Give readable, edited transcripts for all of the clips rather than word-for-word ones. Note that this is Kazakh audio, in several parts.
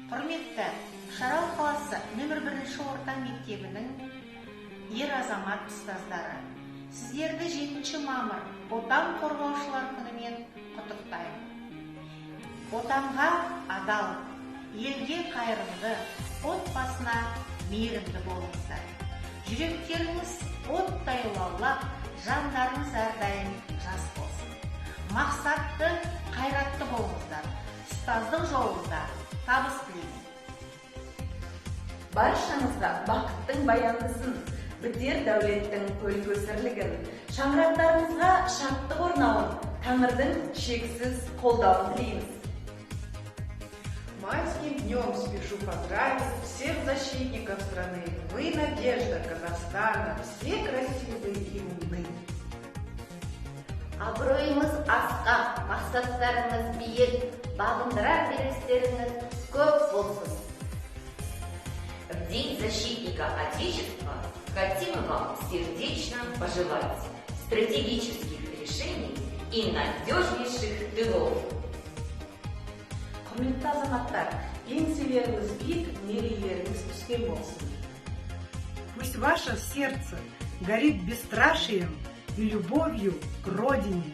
Құрметті Шарал қаласы нөмір 1 орта мектебінің ер азамат ұстаздары, сіздерді 7 мамыр отан қорғаушылар күнімен құттықтаймын. Отанға адал, елге қайырымды, отбасына мейірімді болыңыздар. Жүректеріңіз оттай лаулап, жандарыңыз әрдайым жас болсын. Мақсатты, қайратты болыңыздар. Ұстаздық жолында табыс тілеймін. Баршаңызға бақыттың баяндысын, бітер дәулеттің көл көсірлігін, шаңырақтарыңызға шаттық орнауын, Тәңірдің шексіз қолдауын тілейміз. Майским днем спешу поздравить всех защитников страны. Вы надежда Казахстана, все красивые и умны. Абыройыңыз асқақ, мақсаттарыңыз биік, бағындырар белестеріңіз көп болсын. В День защитника Отечества хотим вам сердечно пожелать стратегических решений и надежнейших тылов. Құрметті азаматтар, еңселеріңіз биік, мерейлеріңіз үстем болсын. Пусть ваше сердце горит бесстрашием и любовью к Родине.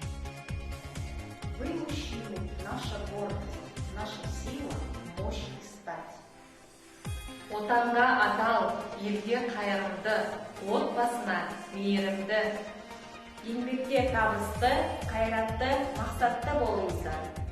Вы мужчины, наша гордость, наша сила, мощь и стать. Отанға адал, елге қайырымды, отбасына мейірімді, еңбекте табысты, қайратты, мақсатты болыңыздар.